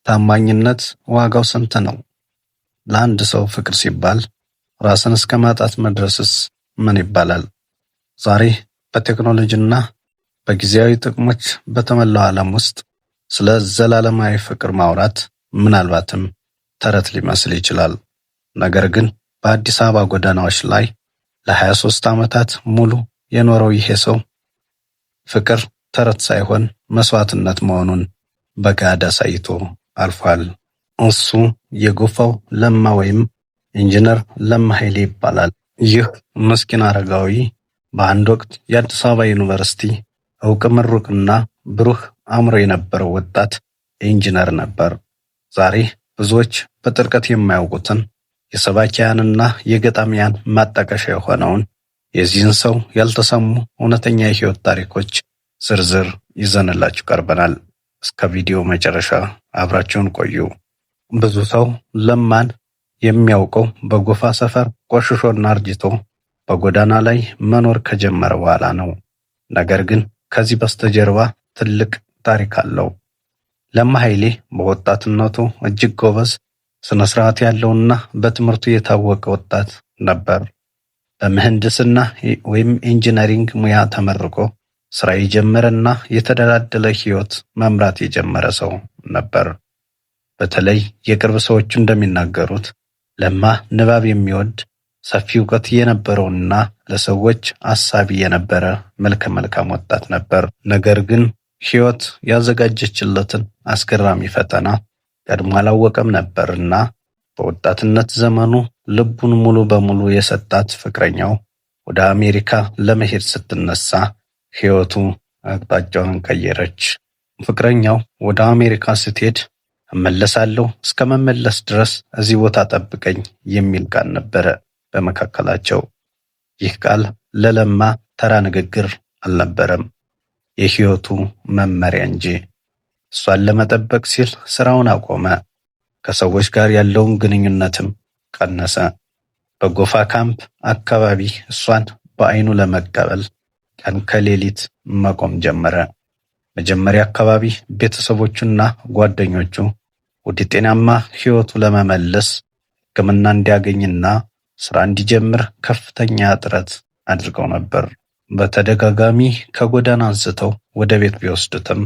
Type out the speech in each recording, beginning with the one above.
ታማኝነት ዋጋው ስንት ነው? ለአንድ ሰው ፍቅር ሲባል ራስን እስከ ማጣት መድረስስ ምን ይባላል? ዛሬ በቴክኖሎጂና በጊዜያዊ ጥቅሞች በተሞላው ዓለም ውስጥ ስለ ዘላለማዊ ፍቅር ማውራት ምናልባትም ተረት ሊመስል ይችላል። ነገር ግን በአዲስ አበባ ጎዳናዎች ላይ ለ23 ዓመታት ሙሉ የኖረው ይሄ ሰው ፍቅር ተረት ሳይሆን መስዋዕትነት መሆኑን በገሃድ አሳይቶ አልፏል። እሱ የጎፋው ለማ ወይም ኢንጂነር ለማ ኃይሌ ይባላል። ይህ ምስኪን አረጋዊ በአንድ ወቅት የአዲስ አበባ ዩኒቨርሲቲ ዕውቅ ምሩቅና ብሩህ አእምሮ የነበረው ወጣት ኢንጂነር ነበር። ዛሬ ብዙዎች በጥልቀት የማያውቁትን የሰባኪያንና የገጣሚያን ማጣቀሻ የሆነውን የዚህን ሰው ያልተሰሙ እውነተኛ የሕይወት ታሪኮች ዝርዝር ይዘንላችሁ ቀርበናል። እስከ ቪዲዮ መጨረሻ አብራችሁን ቆዩ። ብዙ ሰው ለማን የሚያውቀው በጎፋ ሰፈር ቆሽሾና አርጅቶ በጎዳና ላይ መኖር ከጀመረ በኋላ ነው። ነገር ግን ከዚህ በስተጀርባ ትልቅ ታሪክ አለው። ለማ ኃይሌ በወጣትነቱ እጅግ ጎበዝ፣ ስነ ስርዓት ያለውና በትምህርቱ የታወቀ ወጣት ነበር። በምህንድስና ወይም ኢንጂነሪንግ ሙያ ተመርቆ ስራ የጀመረና የተደላደለ ህይወት መምራት የጀመረ ሰው ነበር። በተለይ የቅርብ ሰዎቹ እንደሚናገሩት ለማ ንባብ የሚወድ ሰፊ እውቀት የነበረውና ለሰዎች አሳቢ የነበረ መልከ መልካም ወጣት ነበር። ነገር ግን ህይወት ያዘጋጀችለትን አስገራሚ ፈተና ቀድሞ አላወቀም ነበርና በወጣትነት ዘመኑ ልቡን ሙሉ በሙሉ የሰጣት ፍቅረኛው ወደ አሜሪካ ለመሄድ ስትነሳ ህይወቱ አቅጣጫውን ቀየረች። ፍቅረኛው ወደ አሜሪካ ስትሄድ እመለሳለሁ፣ እስከ መመለስ ድረስ እዚህ ቦታ ጠብቀኝ የሚል ቃል ነበረ በመካከላቸው። ይህ ቃል ለለማ ተራ ንግግር አልነበረም፣ የህይወቱ መመሪያ እንጂ። እሷን ለመጠበቅ ሲል ስራውን አቆመ። ከሰዎች ጋር ያለውን ግንኙነትም ቀነሰ። በጎፋ ካምፕ አካባቢ እሷን በአይኑ ለመቀበል ቀን ከሌሊት መቆም ጀመረ። መጀመሪያ አካባቢ ቤተሰቦቹና ጓደኞቹ ወደ ጤናማ ህይወቱ ለመመለስ ሕክምና እንዲያገኝና ስራ እንዲጀምር ከፍተኛ ጥረት አድርገው ነበር። በተደጋጋሚ ከጎዳና አንስተው ወደ ቤት ቢወስዱትም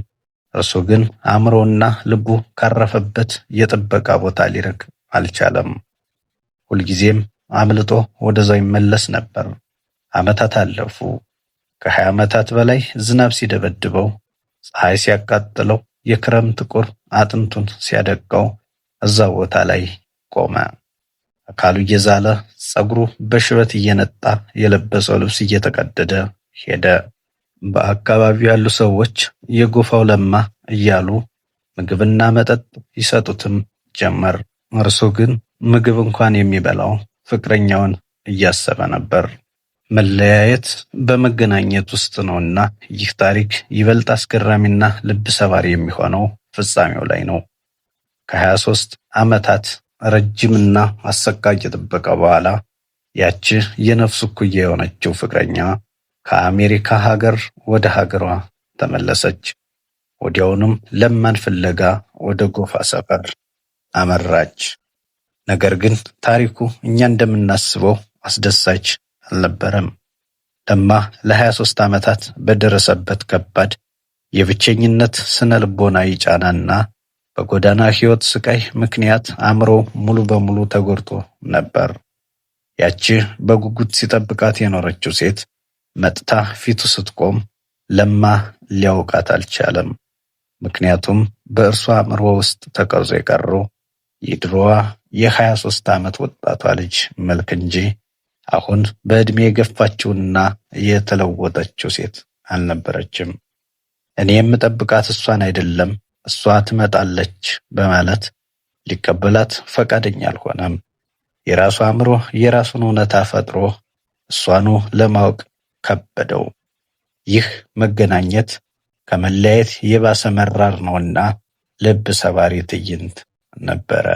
እርሱ ግን አእምሮና ልቡ ካረፈበት የጥበቃ ቦታ ሊርቅ አልቻለም። ሁልጊዜም አምልጦ ወደዛው ይመለስ ነበር። ዓመታት አለፉ። ከ20 ዓመታት በላይ ዝናብ ሲደበድበው፣ ፀሐይ ሲያቃጥለው፣ የክረምት ቁር አጥንቱን ሲያደቀው እዛ ቦታ ላይ ቆመ። አካሉ እየዛለ፣ ፀጉሩ በሽበት እየነጣ፣ የለበሰው ልብስ እየተቀደደ ሄደ። በአካባቢው ያሉ ሰዎች የጎፋው ለማ እያሉ ምግብና መጠጥ ይሰጡትም ጀመር። እርሱ ግን ምግብ እንኳን የሚበላው ፍቅረኛውን እያሰበ ነበር። መለያየት በመገናኘት ውስጥ ነውና ይህ ታሪክ ይበልጥ አስገራሚና ልብ ሰባሪ የሚሆነው ፍጻሜው ላይ ነው። ከ23 ዓመታት ረጅምና አሰቃቂ ጥበቃ በኋላ ያቺ የነፍሱ እኩያ የሆነችው ፍቅረኛ ከአሜሪካ ሀገር ወደ ሀገሯ ተመለሰች። ወዲያውኑም ለማን ፍለጋ ወደ ጎፋ ሰፈር አመራች። ነገር ግን ታሪኩ እኛ እንደምናስበው አስደሳች አልነበረም። ለማ ለ23 ዓመታት በደረሰበት ከባድ የብቸኝነት ስነ ልቦናዊ ጫናና በጎዳና ህይወት ስቃይ ምክንያት አእምሮ ሙሉ በሙሉ ተጎድቶ ነበር። ያቺ በጉጉት ሲጠብቃት የኖረችው ሴት መጥታ ፊቱ ስትቆም ለማ ሊያውቃት አልቻለም። ምክንያቱም በእርሷ አእምሮ ውስጥ ተቀርጾ የቀረው የድሮዋ የ23 ዓመት ወጣቷ ልጅ መልክ እንጂ አሁን በዕድሜ የገፋችውና የተለወጠችው ሴት አልነበረችም። እኔ የምጠብቃት እሷን አይደለም፣ እሷ ትመጣለች በማለት ሊቀበላት ፈቃደኛ አልሆነም። የራሱ አእምሮ የራሱን እውነታ ፈጥሮ እሷኑ ለማወቅ ከበደው። ይህ መገናኘት ከመለያየት የባሰ መራር ነውና ልብ ሰባሪ ትዕይንት ነበረ።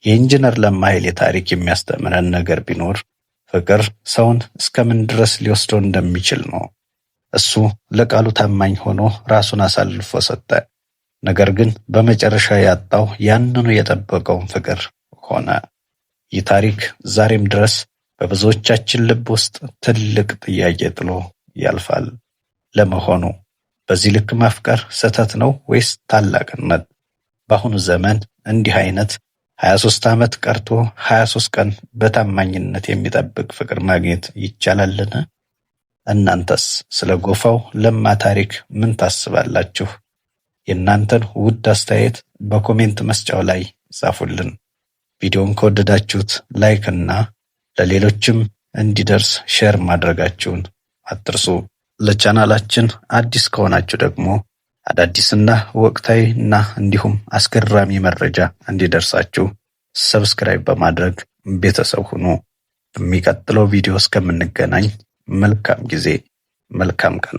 የኢንጂነር ለማ ኃይሌ ታሪክ የሚያስተምረን ነገር ቢኖር ፍቅር ሰውን እስከምን ድረስ ሊወስደው እንደሚችል ነው። እሱ ለቃሉ ታማኝ ሆኖ ራሱን አሳልፎ ሰጠ። ነገር ግን በመጨረሻ ያጣው ያንኑ የጠበቀውን ፍቅር ሆነ። ይህ ታሪክ ዛሬም ድረስ በብዙዎቻችን ልብ ውስጥ ትልቅ ጥያቄ ጥሎ ያልፋል። ለመሆኑ በዚህ ልክ ማፍቀር ስህተት ነው ወይስ ታላቅነት? በአሁኑ ዘመን እንዲህ አይነት 23 ዓመት ቀርቶ 23 ቀን በታማኝነት የሚጠብቅ ፍቅር ማግኘት ይቻላልን? እናንተስ ስለ ጎፋው ለማ ታሪክ ምን ታስባላችሁ? የእናንተን ውድ አስተያየት በኮሜንት መስጫው ላይ ጻፉልን። ቪዲዮውን ከወደዳችሁት ላይክ እና ለሌሎችም እንዲደርስ ሼር ማድረጋችሁን አትርሱ። ለቻናላችን አዲስ ከሆናችሁ ደግሞ አዳዲስና ወቅታዊ እና እንዲሁም አስገራሚ መረጃ እንዲደርሳችሁ ሰብስክራይብ በማድረግ ቤተሰብ ሁኑ። በሚቀጥለው ቪዲዮ እስከምንገናኝ መልካም ጊዜ፣ መልካም ቀን።